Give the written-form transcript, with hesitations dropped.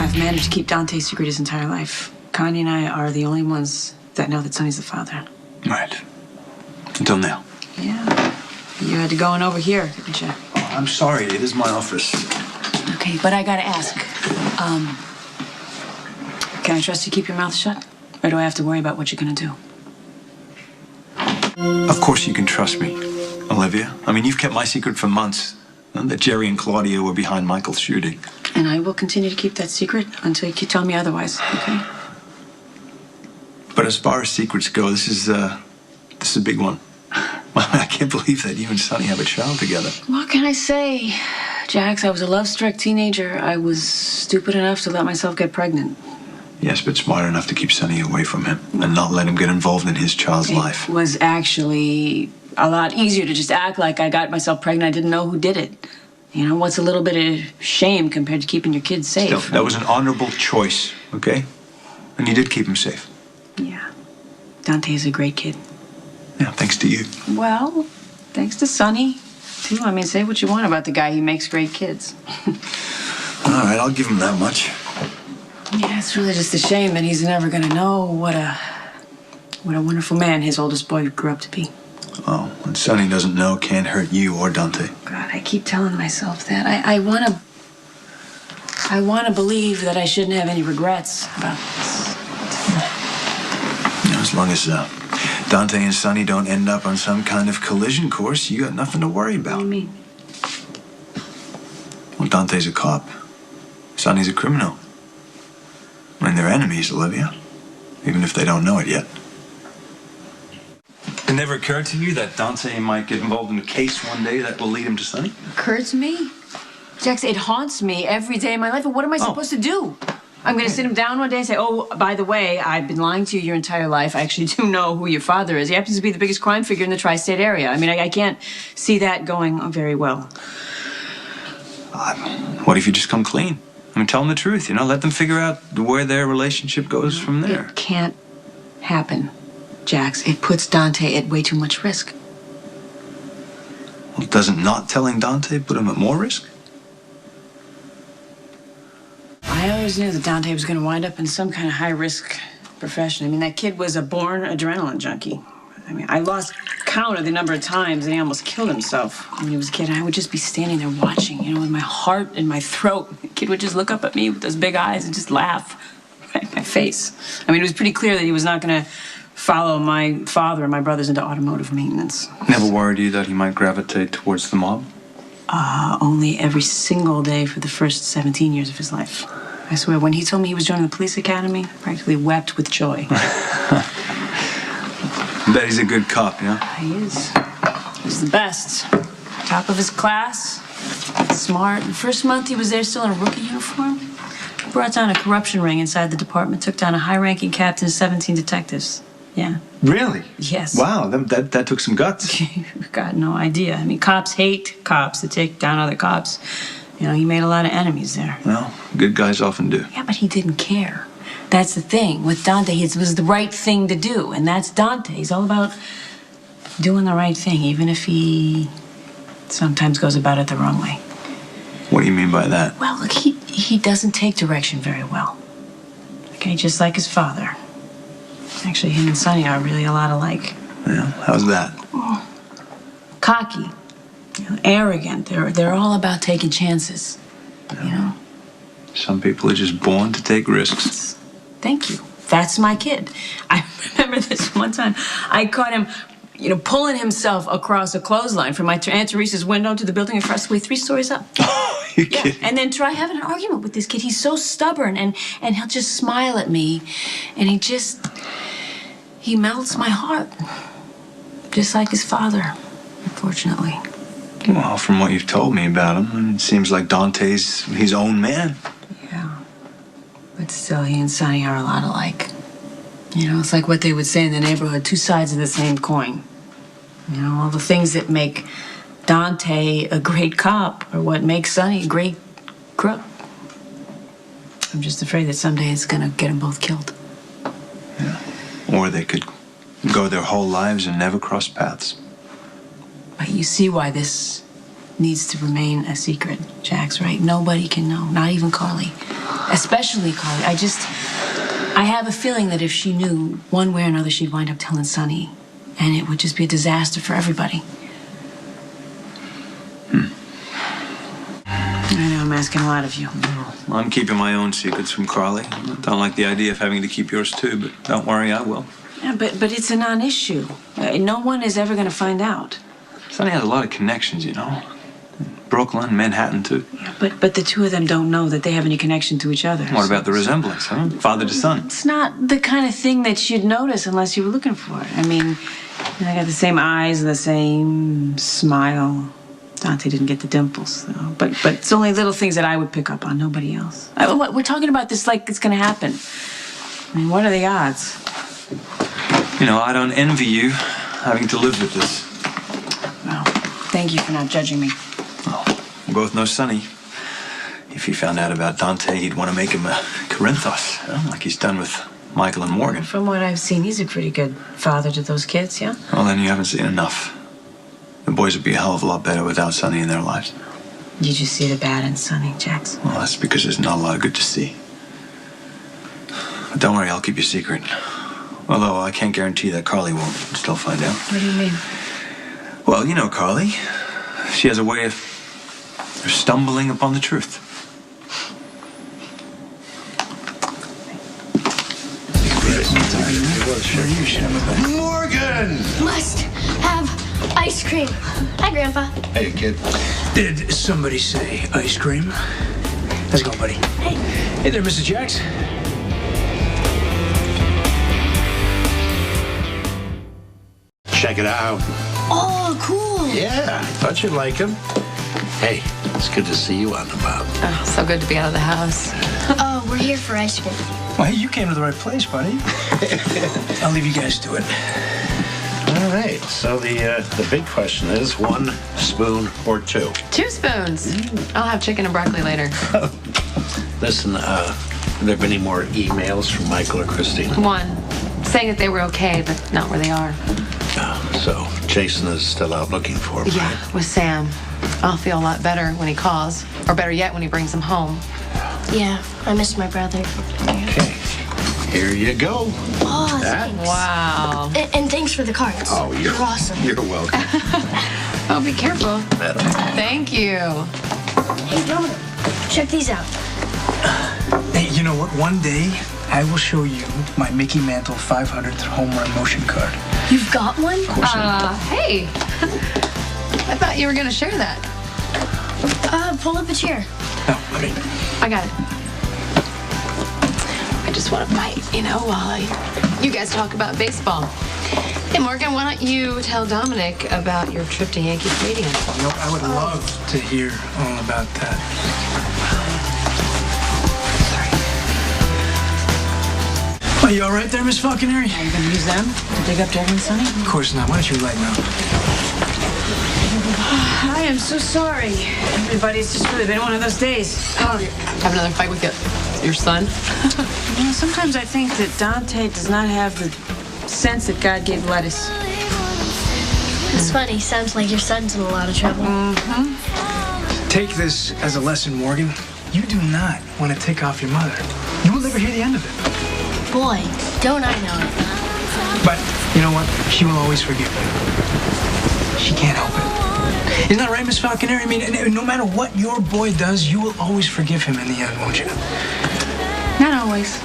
I've managed to keep Dante's secret his entire life. Connie and I are the only ones that know that Sonny's the father. Right. Until now. Yeah. You had to go on over here, didn't you? Oh, I'm sorry. It is my office. Okay, but I gotta ask. Can I trust you to keep your mouth shut? Or do I have to worry about what you're gonna do? Of course you can trust me, Olivia. I mean, you've kept my secret for months. That Jerry and Claudia were behind Michael's shooting. And I will continue to keep that secret until you keep telling me otherwise, okay? But as far as secrets go, this is a big one. I can't believe that you and Sonny have a child together. What can I say? Jax, I was a love-struck teenager. I was stupid enough to let myself get pregnant. Yes, but smart enough to keep Sonny away from him and not let him get involved in his child's life. It was actually a lot easier to just act like I got myself pregnant. I didn't know who did it. You know, what's a little bit of shame compared to keeping your kids safe? Still, that was an honorable choice, okay? And you did keep him safe. Yeah. Dante is a great kid. Yeah, thanks to you. Well, thanks to Sonny, too. I mean, say what you want about the guy. He makes great kids. All right, I'll give him that much. Yeah, it's really just a shame that he's never going to know what a wonderful man his oldest boy grew up to be. Oh, and Sonny doesn't know can't hurt you or Dante. God, I keep telling myself that. I want to believe that I shouldn't have any regrets about this. You know, as long as Dante and Sonny don't end up on some kind of collision course, you got nothing to worry about. What do you mean? Well, Dante's a cop. Sonny's a criminal. And they're enemies, Olivia. Even if they don't know it yet. It never occurred to you that Dante might get involved in a case one day that will lead him to Sonny? Occurred to me? Jax, it haunts me every day of my life. But what am I supposed to do? I'm going to sit him down one day and say, oh, by the way, I've been lying to you your entire life. I actually do know who your father is. He happens to be the biggest crime figure in the tri-state area. I mean, I can't see that going very well. What if you just come clean? I mean, tell them the truth, you know? Let them figure out where their relationship goes from there. It can't happen, Jax. It puts Dante at way too much risk. Well, doesn't not telling Dante put him at more risk? I always knew that Dante was going to wind up in some kind of high-risk profession. I mean, that kid was a born adrenaline junkie. I mean, I lost count of the number of times that he almost killed himself when he was a kid. And I would just be standing there watching, you know, with my heart in my throat. The kid would just look up at me with those big eyes and just laugh right in my face. I mean, it was pretty clear that he was not going to follow my father and my brothers into automotive maintenance. Never worried you that he might gravitate towards the mob? Only every single day for the first 17 years of his life. I swear, when he told me he was joining the police academy, I practically wept with joy. I bet he's a good cop, you know? He is. He's the best. Top of his class. Smart. The first month he was there still in a rookie uniform. Brought down a corruption ring inside the department. Took down a high-ranking captain and 17 detectives. Yeah. Really? Yes. Wow, that took some guts. You've got no idea. I mean, cops hate cops that take down other cops. You know, he made a lot of enemies there. Well, good guys often do. Yeah, but he didn't care. That's the thing. With Dante, it was the right thing to do. And that's Dante. He's all about doing the right thing, even if he sometimes goes about it the wrong way. What do you mean by that? Well, look, he doesn't take direction very well. Okay, just like his father. Actually, him and Sonny are really a lot alike. Yeah, how's that? Cocky, you know, arrogant. They're all about taking chances, you know? Some people are just born to take risks. Thank you. That's my kid. I remember this one time. I caught him, you know, pulling himself across a clothesline from my Aunt Teresa's window to the building across the way 3 stories up. Oh, you kidding? And then try having an argument with this kid. He's so stubborn, and he'll just smile at me, and he melts my heart. Just like his father, unfortunately. Well, from what you've told me about him, it seems like Dante's his own man. Yeah. But still, he and Sonny are a lot alike. You know, it's like what they would say in the neighborhood, 2 sides of the same coin. You know, all the things that make Dante a great cop are what makes Sonny a great crook. I'm just afraid that someday it's gonna get them both killed. Yeah. Or they could go their whole lives and never cross paths. But you see why this needs to remain a secret, Jax, right? Nobody can know, not even Carly. Especially Carly. I have a feeling that if she knew one way or another, she'd wind up telling Sonny, and it would just be a disaster for everybody. I know I'm asking a lot of you. Well, I'm keeping my own secrets from Carly. I don't like the idea of having to keep yours too, but don't worry, I will. Yeah, but it's a non-issue. No one is ever going to find out. Sonny has a lot of connections, you know. Brooklyn, Manhattan, too. Yeah, but the two of them don't know that they have any connection to each other. What about the resemblance, huh? Father to son. It's not the kind of thing that you'd notice unless you were looking for it. I mean, they got the same eyes and the same smile. Dante didn't get the dimples, though. But it's only little things that I would pick up on, nobody else. We're talking about this like it's going to happen. I mean, what are the odds? You know, I don't envy you having to live with this. Well, thank you for not judging me. Well, we both know Sonny. If he found out about Dante, he'd want to make him a Corinthos, like he's done with Michael and Morgan. From what I've seen, he's a pretty good father to those kids, yeah? Well, then you haven't seen enough. The boys would be a hell of a lot better without Sonny in their lives. You just see the bad in Sonny, Jax. Well, that's because there's not a lot of good to see. But don't worry, I'll keep your secret. Although I can't guarantee that Carly won't still find out. What do you mean? Well, you know Carly. She has a way of stumbling upon the truth. Morgan! Must have ice cream. Hi, Grandpa. Hey, kid. Did somebody say ice cream? How's it going, buddy? Hey. Hey there, Mrs. Jax. Check it out. Oh, cool. Yeah, I thought you'd like him. Hey, it's good to see you on the mountain. Oh, so good to be out of the house. Oh, we're here for ice cream. Well, hey, you came to the right place, buddy. I'll leave you guys to it. All right, so the big question is 1 spoon or 2? 2 spoons. I'll have chicken and broccoli later. Listen, have there been any more emails from Michael or Christina? 1, saying that they were okay, but not where they are. So Jason is still out looking for him, Yeah, right? with Sam. I'll feel a lot better when he calls, or better yet, when he brings him home. Yeah, I miss my brother. Okay, here you go. Oh, That- thanks. Wow. And thanks for the cards. Oh, you're awesome. You're welcome. Oh, be careful. Madam. Thank you. Hey, Dominic, check these out. Hey, you know what? One day, I will show you my Mickey Mantle 500th home run motion card. You've got one? Hey. I thought you were going to share that. Pull up a chair. No, I mean, I got it. I just want to bite, while you guys talk about baseball. Hey, Morgan, why don't you tell Dominic about your trip to Yankee Stadium? you know, I would love to hear all about that. Are you all right there, Miss Falconeri? Are you going to use them to dig up Dragon Sonny? Of course not. Why don't you lighten up? I am so sorry. Everybody, it's just really been one of those days. Have another fight with your son? You know, sometimes I think that Dante does not have the sense that God gave lettuce. It's funny. Sounds like your son's in a lot of trouble. Take this as a lesson, Morgan. You do not want to tick off your mother. You will never hear the end of it. Boy, don't I know it. But you know what? She will always forgive you. She can't help it. Isn't that right, Miss Falconeri? I mean, no matter what your boy does, you will always forgive him in the end, won't you? Not always.